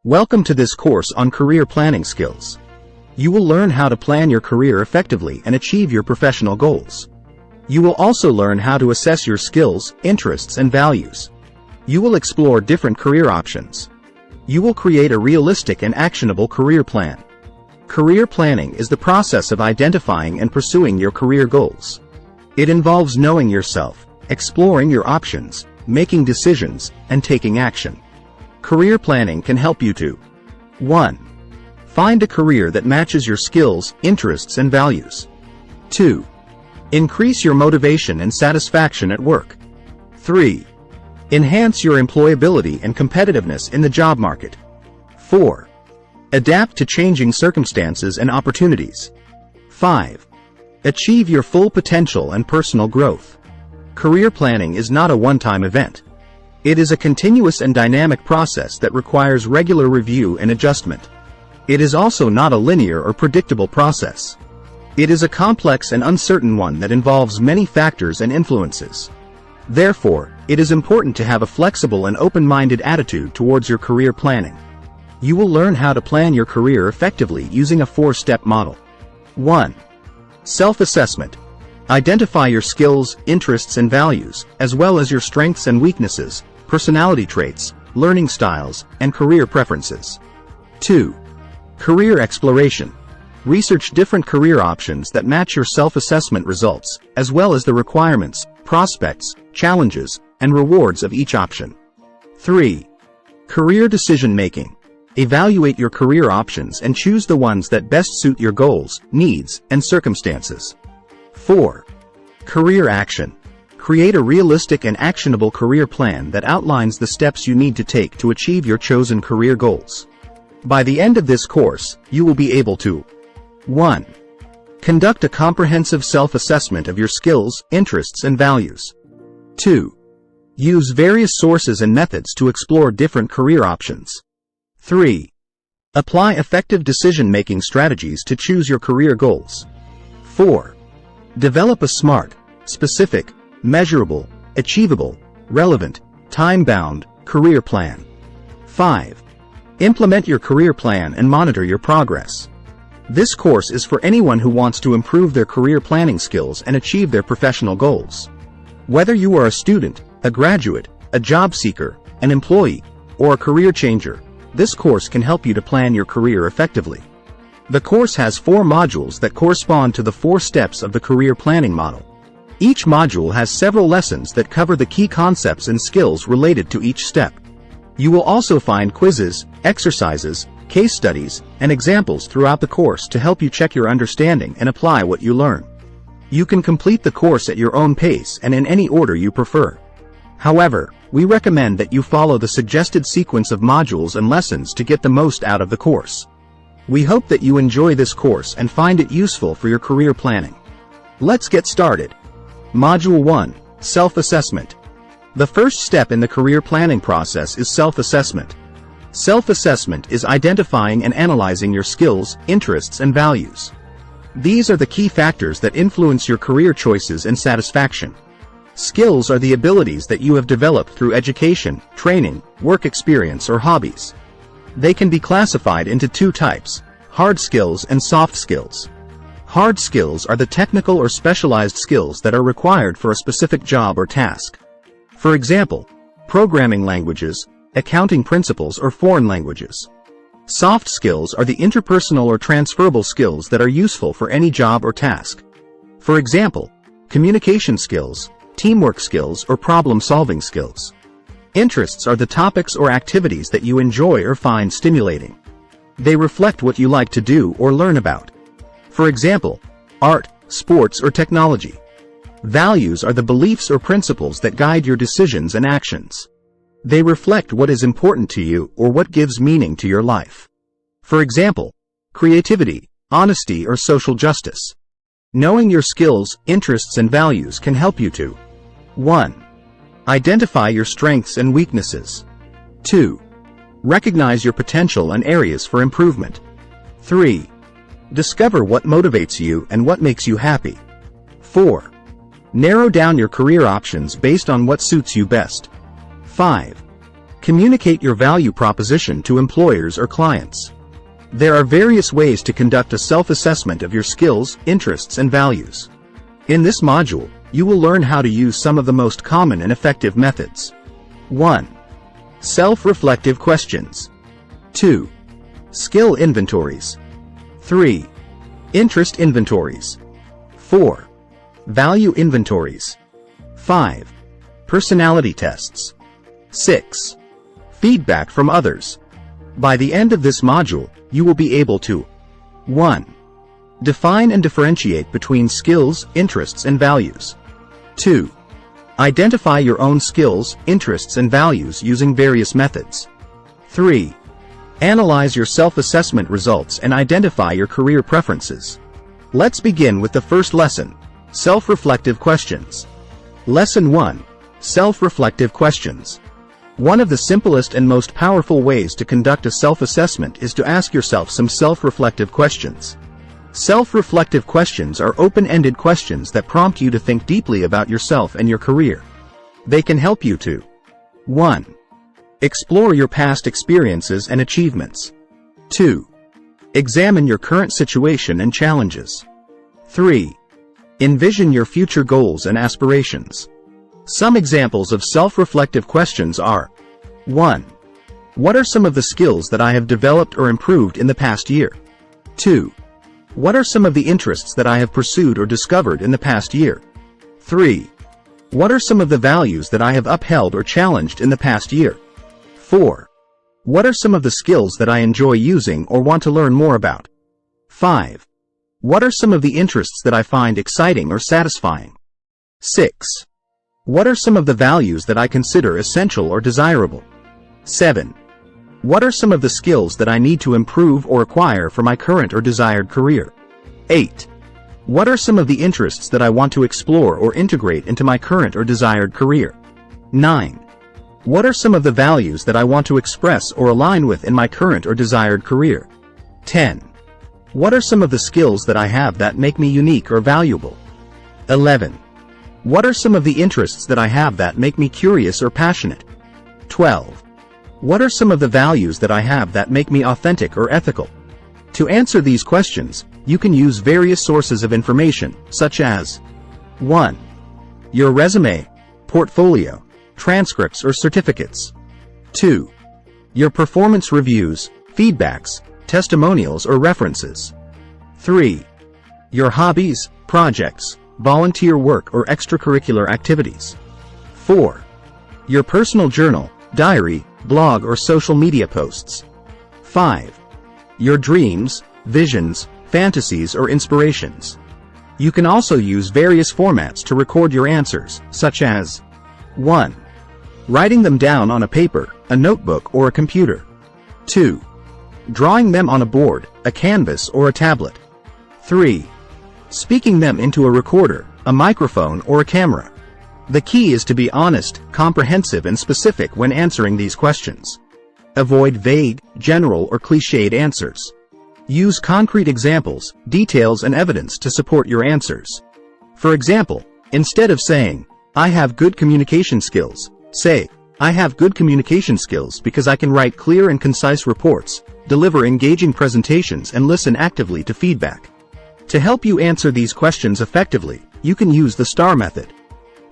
Welcome to this course on career planning skills. You will learn how to plan your career effectively and achieve your professional goals. You will also learn how to assess your skills, interests, and values. You will explore different career options. You will create a realistic and actionable career plan. Career planning is the process of identifying and pursuing your career goals. It involves knowing yourself, exploring your options, making decisions, and taking action. Career planning can help you to 1. Find a career that matches your skills, interests, and values. 2. Increase your motivation and satisfaction at work. 3. Enhance your employability and competitiveness in the job market. 4. Adapt to changing circumstances and opportunities. 5. Achieve your full potential and personal growth. Career planning is not a one-time event. It is a continuous and dynamic process that requires regular review and adjustment. It is also not a linear or predictable process. It is a complex and uncertain one that involves many factors and influences. Therefore, it is important to have a flexible and open-minded attitude towards your career planning. You will learn how to plan your career effectively using a 4-step model. 1. Self-assessment. Identify your skills, interests, and values, as well as your strengths and weaknesses, personality traits, learning styles, and career preferences. 2. Career exploration. Research different career options that match your self-assessment results, as well as the requirements, prospects, challenges, and rewards of each option. 3. Career decision-making. Evaluate your career options and choose the ones that best suit your goals, needs, and circumstances. 4. Career action. Create a realistic and actionable career plan that outlines the steps you need to take to achieve your chosen career goals. By the end of this course, you will be able to 1. Conduct a comprehensive self-assessment of your skills, interests, and values. 2. Use various sources and methods to explore different career options. 3. Apply effective decision-making strategies to choose your career goals. 4. Develop a smart, specific, measurable, achievable, relevant, time-bound career plan. 5. Implement your career plan and monitor your progress. This course is for anyone who wants to improve their career planning skills and achieve their professional goals. Whether you are a student, a graduate, a job seeker, an employee, or a career changer, this course can help you to plan your career effectively. The course has 4 modules that correspond to the 4 steps of the career planning model. Each module has several lessons that cover the key concepts and skills related to each step. You will also find quizzes, exercises, case studies, and examples throughout the course to help you check your understanding and apply what you learn. You can complete the course at your own pace and in any order you prefer. However, we recommend that you follow the suggested sequence of modules and lessons to get the most out of the course. We hope that you enjoy this course and find it useful for your career planning. Let's get started. Module 1. Self-assessment. The first step in the career planning process is self-assessment. Self-assessment is identifying and analyzing your skills, interests, and values. These are the key factors that influence your career choices and satisfaction. Skills are the abilities that you have developed through education, training, work experience, or hobbies. They can be classified into 2 types: hard skills and soft skills. Hard skills are the technical or specialized skills that are required for a specific job or task. For example, programming languages, accounting principles, or foreign languages. Soft skills are the interpersonal or transferable skills that are useful for any job or task. For example, communication skills, teamwork skills, or problem-solving skills. Interests are the topics or activities that you enjoy or find stimulating. They reflect what you like to do or learn about. For example, art, sports, or technology. Values are the beliefs or principles that guide your decisions and actions. They reflect what is important to you or what gives meaning to your life. For example, creativity, honesty, or social justice. Knowing your skills, interests, and values can help you to 1. Identify your strengths and weaknesses. 2. Recognize your potential and areas for improvement. 3. Discover what motivates you and what makes you happy. 4. Narrow down your career options based on what suits you best. 5. Communicate your value proposition to employers or clients. There are various ways to conduct a self-assessment of your skills, interests, and values. In this module, you will learn how to use some of the most common and effective methods. 1. Self-reflective questions. 2. Skill inventories. 3. Interest inventories. 4. Value inventories. 5. Personality tests. 6. Feedback from others. By the end of this module, you will be able to 1. Define and differentiate between skills, interests, and values. 2. Identify your own skills, interests, and values using various methods. 3. Analyze your self-assessment results and identify your career preferences. Let's begin with the first lesson, self-reflective questions. Lesson 1. Self-reflective questions. One of the simplest and most powerful ways to conduct a self-assessment is to ask yourself some self-reflective questions. Self-reflective questions are open-ended questions that prompt you to think deeply about yourself and your career. They can help you to 1. Explore your past experiences and achievements. 2. Examine your current situation and challenges. 3. Envision your future goals and aspirations. Some examples of self-reflective questions are 1. What are some of the skills that I have developed or improved in the past year? 2. What are some of the interests that I have pursued or discovered in the past year? 3. What are some of the values that I have upheld or challenged in the past year? 4. What are some of the skills that I enjoy using or want to learn more about? 5. What are some of the interests that I find exciting or satisfying? 6. What are some of the values that I consider essential or desirable? 7. What are some of the skills that I need to improve or acquire for my current or desired career? 8. What are some of the interests that I want to explore or integrate into my current or desired career? 9. What are some of the values that I want to express or align with in my current or desired career? 10. What are some of the skills that I have that make me unique or valuable? 11. What are some of the interests that I have that make me curious or passionate? 12. What are some of the values that I have that make me authentic or ethical? To answer these questions, you can use various sources of information, such as 1. Your resume, portfolio, transcripts or certificates. 2. Your performance reviews, feedbacks, testimonials or references. 3. Your hobbies, projects, volunteer work or extracurricular activities. 4. Your personal journal, diary, blog or social media posts. 5. Your dreams, visions, fantasies or inspirations. You can also use various formats to record your answers, such as 1. Writing them down on a paper, a notebook or a computer. 2. Drawing them on a board, a canvas or a tablet. 3. Speaking them into a recorder, a microphone or a camera. The key is to be honest, comprehensive and specific when answering these questions. Avoid vague, general or cliched answers. Use concrete examples, details and evidence to support your answers. For example, instead of saying, "I have good communication skills," say, "I have good communication skills because I can write clear and concise reports, deliver engaging presentations and listen actively to feedback." To help you answer these questions effectively, you can use the STAR method.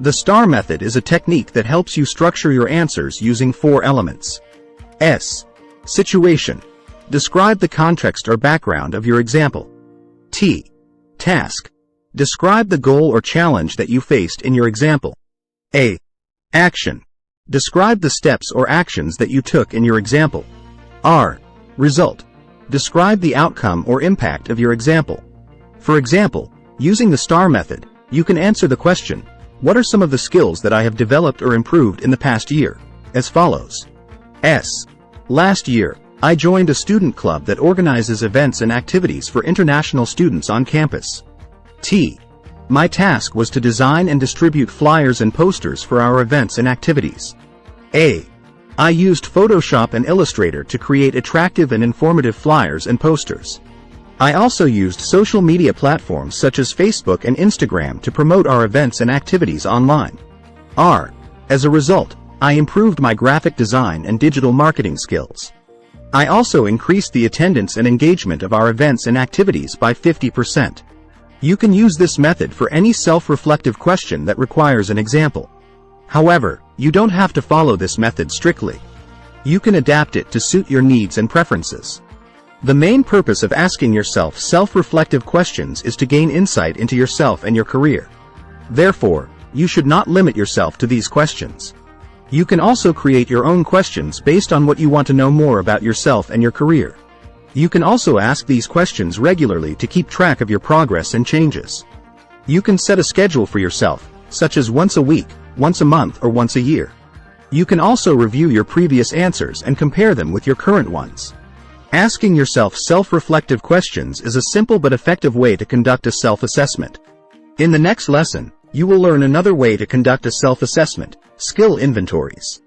The STAR method is a technique that helps you structure your answers using 4 elements. S. Situation. Describe the context or background of your example. T. Task. Describe the goal or challenge that you faced in your example. A. Action. Describe the steps or actions that you took in your example. R. Result. Describe the outcome or impact of your example. For example, using the STAR method, you can answer the question, "What are some of the skills that I have developed or improved in the past year?" as follows. S. Last year, I joined a student club that organizes events and activities for international students on campus. T. My task was to design and distribute flyers and posters for our events and activities. A. I used Photoshop and Illustrator to create attractive and informative flyers and posters. I also used social media platforms such as Facebook and Instagram to promote our events and activities online. R. As a result, I improved my graphic design and digital marketing skills. I also increased the attendance and engagement of our events and activities by 50%. You can use this method for any self-reflective question that requires an example. However, you don't have to follow this method strictly. You can adapt it to suit your needs and preferences. The main purpose of asking yourself self-reflective questions is to gain insight into yourself and your career. Therefore, you should not limit yourself to these questions. You can also create your own questions based on what you want to know more about yourself and your career. You can also ask these questions regularly to keep track of your progress and changes. You can set a schedule for yourself, such as once a week, once a month, or once a year. You can also review your previous answers and compare them with your current ones. Asking yourself self-reflective questions is a simple but effective way to conduct a self-assessment. In the next lesson, you will learn another way to conduct a self-assessment: skill inventories.